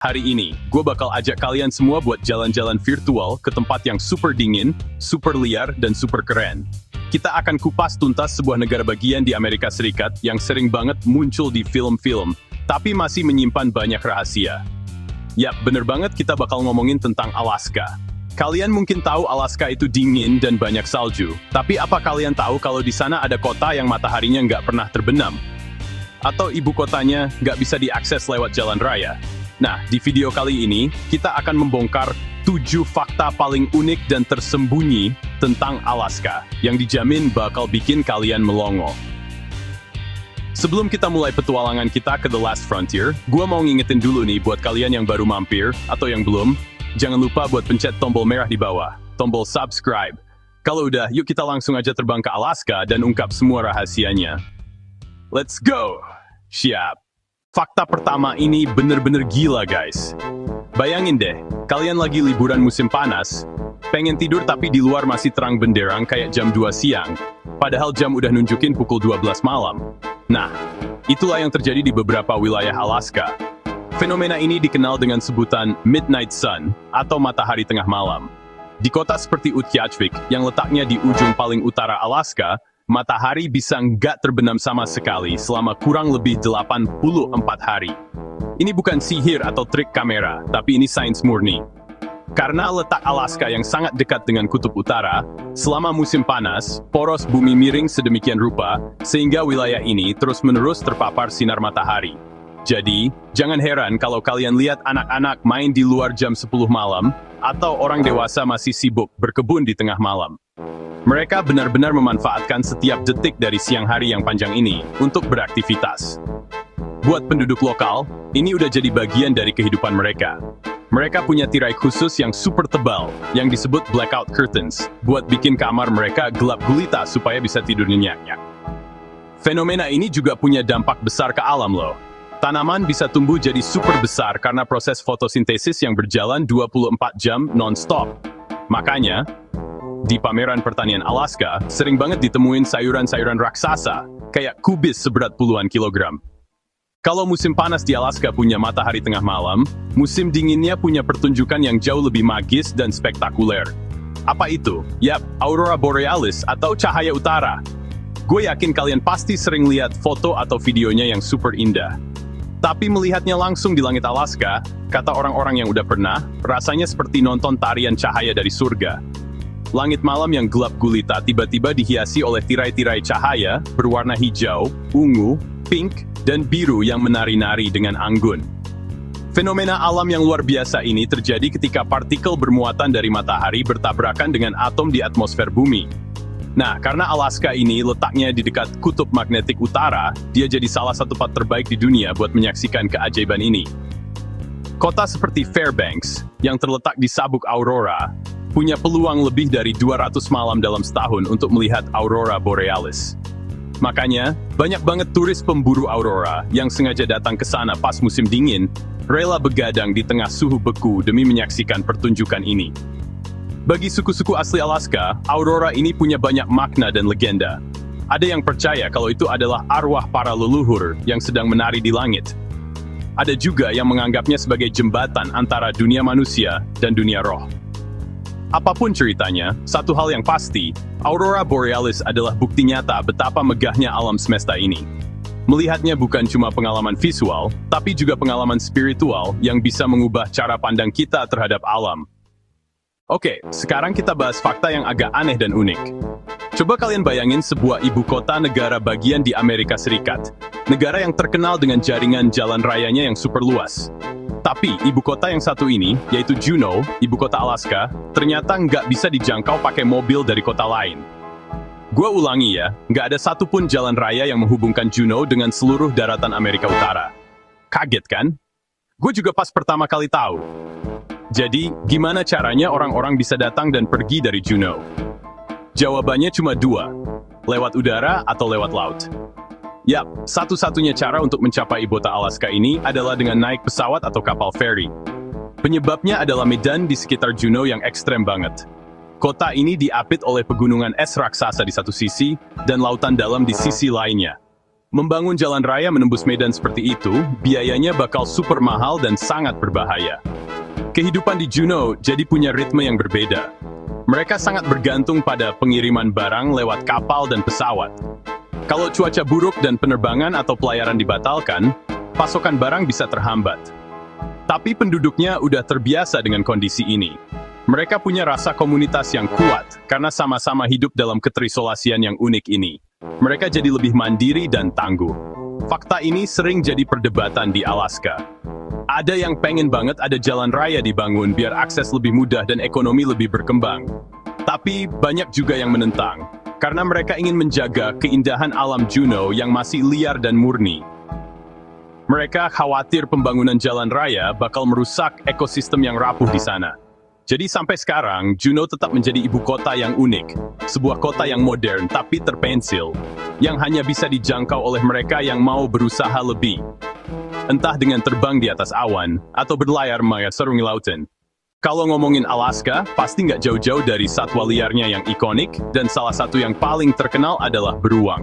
Hari ini, gue bakal ajak kalian semua buat jalan-jalan virtual ke tempat yang super dingin, super liar, dan super keren. Kita akan kupas tuntas sebuah negara bagian di Amerika Serikat yang sering banget muncul di film-film, tapi masih menyimpan banyak rahasia. Yap, bener banget kita bakal ngomongin tentang Alaska. Kalian mungkin tahu Alaska itu dingin dan banyak salju, tapi apa kalian tahu kalau di sana ada kota yang mataharinya nggak pernah terbenam? Atau ibu kotanya nggak bisa diakses lewat jalan raya? Nah, di video kali ini, kita akan membongkar 7 fakta paling unik dan tersembunyi tentang Alaska, yang dijamin bakal bikin kalian melongo. Sebelum kita mulai petualangan kita ke The Last Frontier, gua mau ngingetin dulu nih buat kalian yang baru mampir, atau yang belum, jangan lupa buat pencet tombol merah di bawah, tombol subscribe. Kalau udah, yuk kita langsung aja terbang ke Alaska dan ungkap semua rahasianya. Let's go! Siap! Fakta pertama ini bener-bener gila guys. Bayangin deh, kalian lagi liburan musim panas, pengen tidur tapi di luar masih terang benderang kayak jam 2 siang, padahal jam udah nunjukin pukul 12 malam. Nah, itulah yang terjadi di beberapa wilayah Alaska. Fenomena ini dikenal dengan sebutan Midnight Sun, atau matahari tengah malam. Di kota seperti Utqiagvik, yang letaknya di ujung paling utara Alaska, matahari bisa nggak terbenam sama sekali selama kurang lebih 84 hari. Ini bukan sihir atau trik kamera, tapi ini sains murni. Karena letak Alaska yang sangat dekat dengan kutub utara, selama musim panas, poros bumi miring sedemikian rupa, sehingga wilayah ini terus-menerus terpapar sinar matahari. Jadi, jangan heran kalau kalian lihat anak-anak main di luar jam 10 malam, atau orang dewasa masih sibuk berkebun di tengah malam. Mereka benar-benar memanfaatkan setiap detik dari siang hari yang panjang ini untuk beraktivitas. Buat penduduk lokal, ini udah jadi bagian dari kehidupan mereka. Mereka punya tirai khusus yang super tebal, yang disebut blackout curtains, buat bikin kamar mereka gelap gulita supaya bisa tidur nyenyak. Fenomena ini juga punya dampak besar ke alam loh. Tanaman bisa tumbuh jadi super besar karena proses fotosintesis yang berjalan 24 jam non-stop. Makanya, di pameran pertanian Alaska, sering banget ditemuin sayuran-sayuran raksasa, kayak kubis seberat puluhan kilogram. Kalau musim panas di Alaska punya matahari tengah malam, musim dinginnya punya pertunjukan yang jauh lebih magis dan spektakuler. Apa itu? Yap, Aurora Borealis atau cahaya utara. Gue yakin kalian pasti sering lihat foto atau videonya yang super indah. Tapi melihatnya langsung di langit Alaska, kata orang-orang yang udah pernah, rasanya seperti nonton tarian cahaya dari surga. Langit malam yang gelap gulita tiba-tiba dihiasi oleh tirai-tirai cahaya berwarna hijau, ungu, pink, dan biru yang menari-nari dengan anggun. Fenomena alam yang luar biasa ini terjadi ketika partikel bermuatan dari matahari bertabrakan dengan atom di atmosfer bumi. Nah, karena Alaska ini letaknya di dekat kutub magnetik utara, dia jadi salah satu tempat terbaik di dunia buat menyaksikan keajaiban ini. Kota seperti Fairbanks, yang terletak di sabuk Aurora, punya peluang lebih dari 200 malam dalam setahun untuk melihat Aurora Borealis. Makanya, banyak banget turis pemburu Aurora yang sengaja datang ke sana pas musim dingin, rela begadang di tengah suhu beku demi menyaksikan pertunjukan ini. Bagi suku-suku asli Alaska, Aurora ini punya banyak makna dan legenda. Ada yang percaya kalau itu adalah arwah para leluhur yang sedang menari di langit. Ada juga yang menganggapnya sebagai jembatan antara dunia manusia dan dunia roh. Apapun ceritanya, satu hal yang pasti, Aurora Borealis adalah bukti nyata betapa megahnya alam semesta ini. Melihatnya bukan cuma pengalaman visual, tapi juga pengalaman spiritual yang bisa mengubah cara pandang kita terhadap alam. Oke, sekarang kita bahas fakta yang agak aneh dan unik. Coba kalian bayangin sebuah ibu kota negara bagian di Amerika Serikat. Negara yang terkenal dengan jaringan jalan rayanya yang super luas. Tapi, ibu kota yang satu ini, yaitu Juneau, ibu kota Alaska, ternyata nggak bisa dijangkau pakai mobil dari kota lain. Gua ulangi ya, nggak ada satupun jalan raya yang menghubungkan Juneau dengan seluruh daratan Amerika Utara. Kaget kan? Gue juga pas pertama kali tahu. Jadi, gimana caranya orang-orang bisa datang dan pergi dari Juneau? Jawabannya cuma dua, lewat udara atau lewat laut. Yap, satu-satunya cara untuk mencapai ibu kota Alaska ini adalah dengan naik pesawat atau kapal feri. Penyebabnya adalah medan di sekitar Juneau yang ekstrem banget. Kota ini diapit oleh pegunungan es raksasa di satu sisi, dan lautan dalam di sisi lainnya. Membangun jalan raya menembus medan seperti itu, biayanya bakal super mahal dan sangat berbahaya. Kehidupan di Juneau jadi punya ritme yang berbeda. Mereka sangat bergantung pada pengiriman barang lewat kapal dan pesawat. Kalau cuaca buruk dan penerbangan atau pelayaran dibatalkan, pasokan barang bisa terhambat. Tapi penduduknya udah terbiasa dengan kondisi ini. Mereka punya rasa komunitas yang kuat karena sama-sama hidup dalam keterisolasian yang unik ini. Mereka jadi lebih mandiri dan tangguh. Fakta ini sering jadi perdebatan di Alaska. Ada yang pengen banget ada jalan raya dibangun biar akses lebih mudah dan ekonomi lebih berkembang. Tapi banyak juga yang menentang, karena mereka ingin menjaga keindahan alam Juneau yang masih liar dan murni. Mereka khawatir pembangunan jalan raya bakal merusak ekosistem yang rapuh di sana. Jadi sampai sekarang, Juneau tetap menjadi ibu kota yang unik. Sebuah kota yang modern tapi terpensil, yang hanya bisa dijangkau oleh mereka yang mau berusaha lebih. Entah dengan terbang di atas awan, atau berlayar mengarungi lautan. Kalau ngomongin Alaska, pasti nggak jauh-jauh dari satwa liarnya yang ikonik, dan salah satu yang paling terkenal adalah beruang.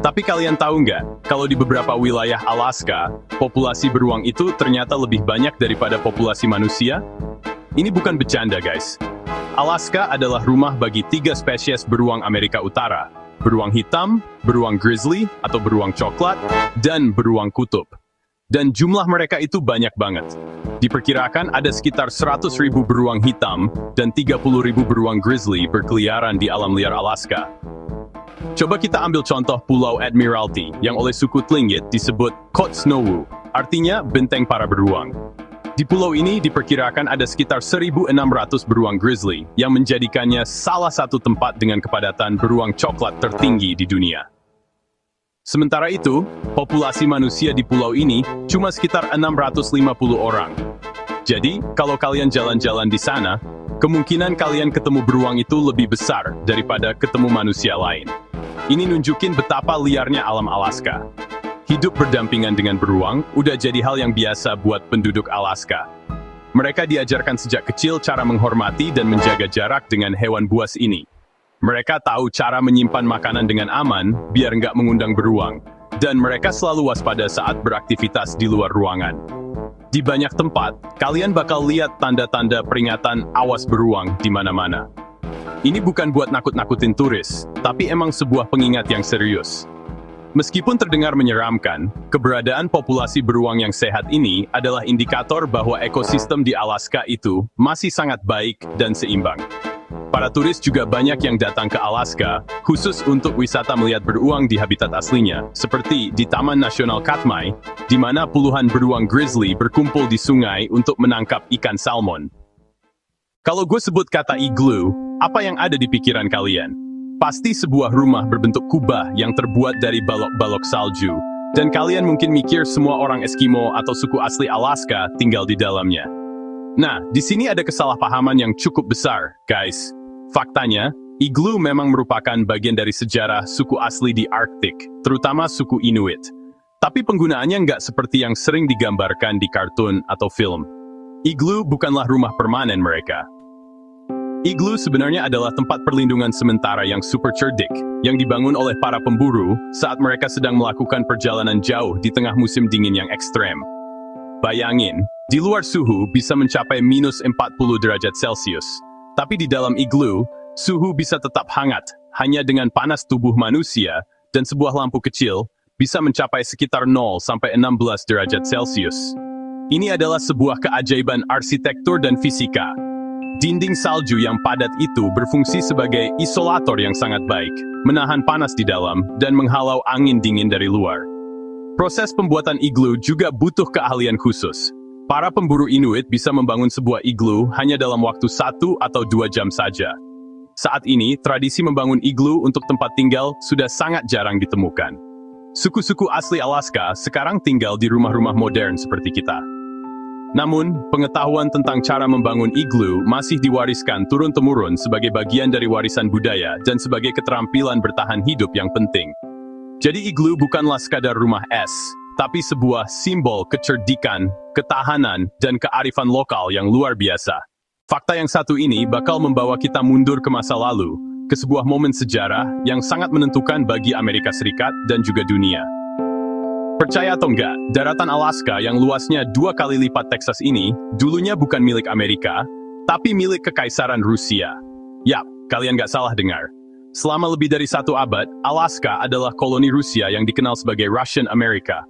Tapi kalian tahu nggak, kalau di beberapa wilayah Alaska, populasi beruang itu ternyata lebih banyak daripada populasi manusia? Ini bukan bercanda, guys. Alaska adalah rumah bagi 3 spesies beruang Amerika Utara. Beruang hitam, beruang grizzly atau beruang coklat, dan beruang kutub. Dan jumlah mereka itu banyak banget. Diperkirakan ada sekitar 100.000 beruang hitam dan 30.000 beruang grizzly berkeliaran di alam liar Alaska. Coba kita ambil contoh Pulau Admiralty yang oleh suku Tlingit disebut Kotsnowu, artinya benteng para beruang. Di pulau ini diperkirakan ada sekitar 1.600 beruang grizzly yang menjadikannya salah satu tempat dengan kepadatan beruang coklat tertinggi di dunia. Sementara itu, populasi manusia di pulau ini cuma sekitar 650 orang. Jadi, kalau kalian jalan-jalan di sana, kemungkinan kalian ketemu beruang itu lebih besar daripada ketemu manusia lain. Ini nunjukin betapa liarnya alam Alaska. Hidup berdampingan dengan beruang udah jadi hal yang biasa buat penduduk Alaska. Mereka diajarkan sejak kecil cara menghormati dan menjaga jarak dengan hewan buas ini. Mereka tahu cara menyimpan makanan dengan aman, biar nggak mengundang beruang. Dan mereka selalu waspada saat beraktivitas di luar ruangan. Di banyak tempat, kalian bakal lihat tanda-tanda peringatan awas beruang di mana-mana. Ini bukan buat nakut-nakutin turis, tapi emang sebuah pengingat yang serius. Meskipun terdengar menyeramkan, keberadaan populasi beruang yang sehat ini adalah indikator bahwa ekosistem di Alaska itu masih sangat baik dan seimbang. Para turis juga banyak yang datang ke Alaska, khusus untuk wisata melihat beruang di habitat aslinya, seperti di Taman Nasional Katmai, di mana puluhan beruang grizzly berkumpul di sungai untuk menangkap ikan salmon. Kalau gue sebut kata igloo, apa yang ada di pikiran kalian? Pasti sebuah rumah berbentuk kubah yang terbuat dari balok-balok salju, dan kalian mungkin mikir semua orang Eskimo atau suku asli Alaska tinggal di dalamnya. Nah, di sini ada kesalahpahaman yang cukup besar, guys. Faktanya, igloo memang merupakan bagian dari sejarah suku asli di Arktik, terutama suku Inuit. Tapi penggunaannya nggak seperti yang sering digambarkan di kartun atau film. Igloo bukanlah rumah permanen mereka. Igloo sebenarnya adalah tempat perlindungan sementara yang super cerdik, yang dibangun oleh para pemburu saat mereka sedang melakukan perjalanan jauh di tengah musim dingin yang ekstrem. Bayangin, di luar suhu bisa mencapai minus 40 derajat Celcius. Tapi di dalam igloo, suhu bisa tetap hangat, hanya dengan panas tubuh manusia, dan sebuah lampu kecil bisa mencapai sekitar 0 sampai 16 derajat Celcius. Ini adalah sebuah keajaiban arsitektur dan fisika. Dinding salju yang padat itu berfungsi sebagai isolator yang sangat baik, menahan panas di dalam, dan menghalau angin dingin dari luar. Proses pembuatan igloo juga butuh keahlian khusus. Para pemburu Inuit bisa membangun sebuah igloo hanya dalam waktu 1 atau 2 jam saja. Saat ini, tradisi membangun igloo untuk tempat tinggal sudah sangat jarang ditemukan. Suku-suku asli Alaska sekarang tinggal di rumah-rumah modern seperti kita. Namun, pengetahuan tentang cara membangun igloo masih diwariskan turun-temurun sebagai bagian dari warisan budaya dan sebagai keterampilan bertahan hidup yang penting. Jadi igloo bukanlah sekadar rumah es, tapi sebuah simbol kecerdikan, ketahanan, dan kearifan lokal yang luar biasa. Fakta yang satu ini bakal membawa kita mundur ke masa lalu, ke sebuah momen sejarah yang sangat menentukan bagi Amerika Serikat dan juga dunia. Percaya atau enggak, daratan Alaska yang luasnya 2 kali lipat Texas ini dulunya bukan milik Amerika, tapi milik Kekaisaran Rusia. Yap, kalian nggak salah dengar. Selama lebih dari 1 abad, Alaska adalah koloni Rusia yang dikenal sebagai Russian America.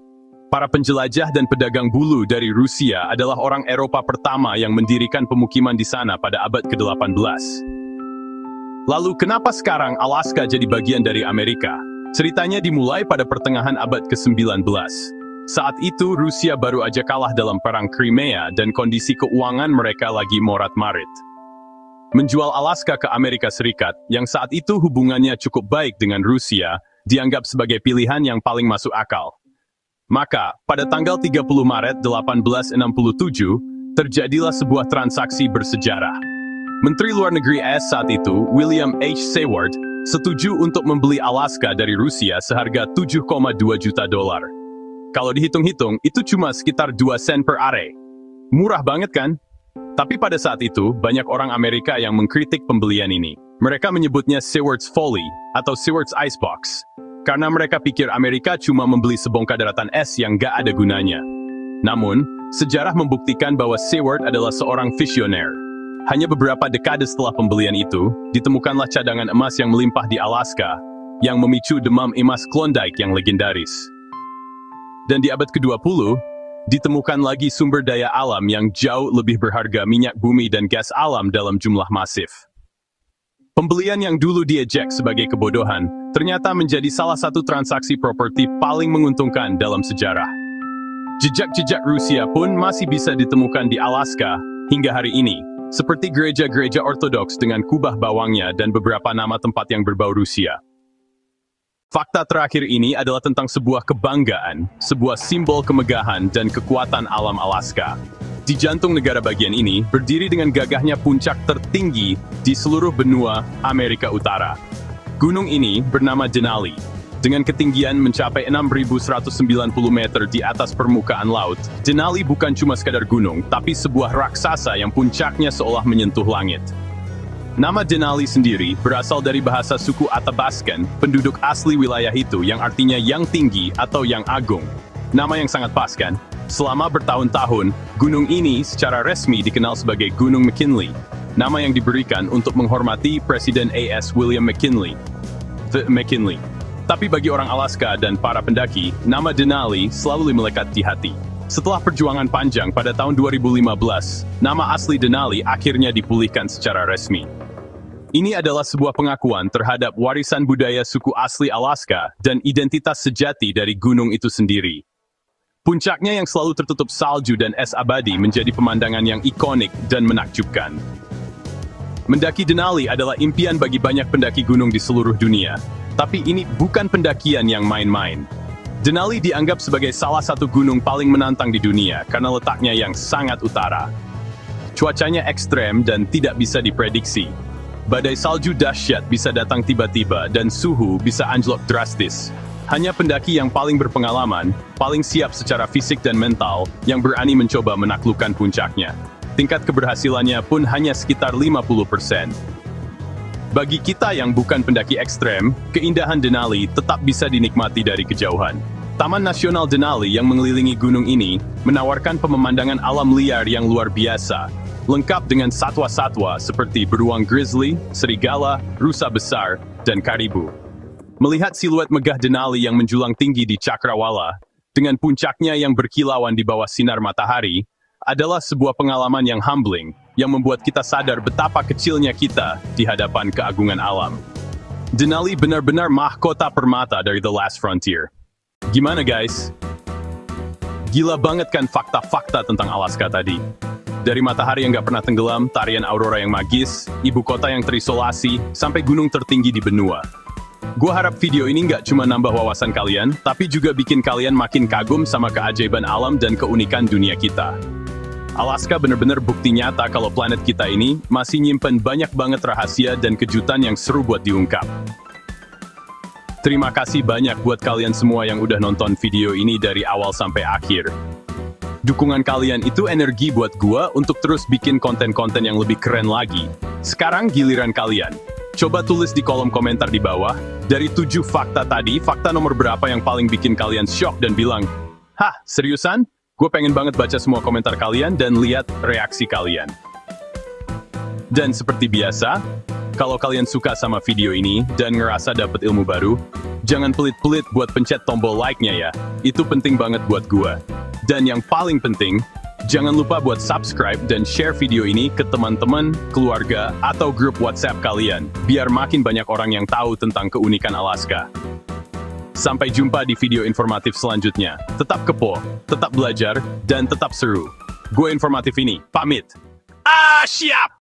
Para penjelajah dan pedagang bulu dari Rusia adalah orang Eropa pertama yang mendirikan pemukiman di sana pada abad ke-18. Lalu kenapa sekarang Alaska jadi bagian dari Amerika? Ceritanya dimulai pada pertengahan abad ke-19. Saat itu Rusia baru aja kalah dalam perang Crimea dan kondisi keuangan mereka lagi morat-marit. Menjual Alaska ke Amerika Serikat, yang saat itu hubungannya cukup baik dengan Rusia, dianggap sebagai pilihan yang paling masuk akal. Maka, pada tanggal 30 Maret 1867, terjadilah sebuah transaksi bersejarah. Menteri Luar Negeri AS saat itu, William H. Seward, setuju untuk membeli Alaska dari Rusia seharga $7,2 juta. Kalau dihitung-hitung, itu cuma sekitar 2 sen per are. Murah banget kan? Tapi pada saat itu, banyak orang Amerika yang mengkritik pembelian ini. Mereka menyebutnya Seward's Folly, atau Seward's Icebox. Karena mereka pikir Amerika cuma membeli sebongkah daratan es yang gak ada gunanya. Namun, sejarah membuktikan bahwa Seward adalah seorang visioner. Hanya beberapa dekade setelah pembelian itu, ditemukanlah cadangan emas yang melimpah di Alaska, yang memicu demam emas Klondike yang legendaris. Dan di abad ke-20, ditemukan lagi sumber daya alam yang jauh lebih berharga minyak bumi dan gas alam dalam jumlah masif. Pembelian yang dulu diejek sebagai kebodohan, ternyata menjadi salah satu transaksi properti paling menguntungkan dalam sejarah. Jejak-jejak Rusia pun masih bisa ditemukan di Alaska hingga hari ini, seperti gereja-gereja ortodoks dengan kubah bawangnya dan beberapa nama tempat yang berbau Rusia. Fakta terakhir ini adalah tentang sebuah kebanggaan, sebuah simbol kemegahan dan kekuatan alam Alaska. Di jantung negara bagian ini, berdiri dengan gagahnya puncak tertinggi di seluruh benua Amerika Utara. Gunung ini bernama Denali. Dengan ketinggian mencapai 6.190 meter di atas permukaan laut, Denali bukan cuma sekadar gunung, tapi sebuah raksasa yang puncaknya seolah menyentuh langit. Nama Denali sendiri berasal dari bahasa suku Athabaskan, penduduk asli wilayah itu yang artinya yang tinggi atau yang agung. Nama yang sangat pas kan? Selama bertahun-tahun, gunung ini secara resmi dikenal sebagai Gunung McKinley, nama yang diberikan untuk menghormati Presiden A.S. William McKinley. The McKinley. Tapi bagi orang Alaska dan para pendaki, nama Denali selalu melekat di hati. Setelah perjuangan panjang pada tahun 2015, nama asli Denali akhirnya dipulihkan secara resmi. Ini adalah sebuah pengakuan terhadap warisan budaya suku asli Alaska dan identitas sejati dari gunung itu sendiri. Puncaknya yang selalu tertutup salju dan es abadi menjadi pemandangan yang ikonik dan menakjubkan. Mendaki Denali adalah impian bagi banyak pendaki gunung di seluruh dunia. Tapi ini bukan pendakian yang main-main. Denali dianggap sebagai salah satu gunung paling menantang di dunia karena letaknya yang sangat utara. Cuacanya ekstrem dan tidak bisa diprediksi. Badai salju dahsyat bisa datang tiba-tiba dan suhu bisa anjlok drastis. Hanya pendaki yang paling berpengalaman, paling siap secara fisik dan mental, yang berani mencoba menaklukkan puncaknya. Tingkat keberhasilannya pun hanya sekitar 50%. Bagi kita yang bukan pendaki ekstrem, keindahan Denali tetap bisa dinikmati dari kejauhan. Taman Nasional Denali yang mengelilingi gunung ini menawarkan pemandangan alam liar yang luar biasa, lengkap dengan satwa-satwa seperti beruang grizzly, serigala, rusa besar, dan karibu. Melihat siluet megah Denali yang menjulang tinggi di Cakrawala, dengan puncaknya yang berkilauan di bawah sinar matahari, adalah sebuah pengalaman yang humbling, yang membuat kita sadar betapa kecilnya kita di hadapan keagungan alam. Denali benar-benar mahkota permata dari The Last Frontier. Gimana guys? Gila banget kan fakta-fakta tentang Alaska tadi? Dari matahari yang gak pernah tenggelam, tarian aurora yang magis, ibu kota yang terisolasi, sampai gunung tertinggi di benua. Gua harap video ini nggak cuma nambah wawasan kalian, tapi juga bikin kalian makin kagum sama keajaiban alam dan keunikan dunia kita. Alaska benar-benar bukti nyata kalau planet kita ini masih nyimpen banyak banget rahasia dan kejutan yang seru buat diungkap. Terima kasih banyak buat kalian semua yang udah nonton video ini dari awal sampai akhir. Dukungan kalian itu energi buat gua untuk terus bikin konten-konten yang lebih keren lagi. Sekarang giliran kalian. Coba tulis di kolom komentar di bawah, dari 7 fakta tadi, fakta nomor berapa yang paling bikin kalian shock dan bilang, Hah, seriusan? Gue pengen banget baca semua komentar kalian dan lihat reaksi kalian. Dan seperti biasa, kalau kalian suka sama video ini dan ngerasa dapat ilmu baru, jangan pelit-pelit buat pencet tombol like-nya ya. Itu penting banget buat gue. Dan yang paling penting, jangan lupa buat subscribe dan share video ini ke teman-teman, keluarga, atau grup WhatsApp kalian, biar makin banyak orang yang tahu tentang keunikan Alaska. Sampai jumpa di video informatif selanjutnya. Tetap kepo, tetap belajar, dan tetap seru. Gue informatif ini, pamit. Siap!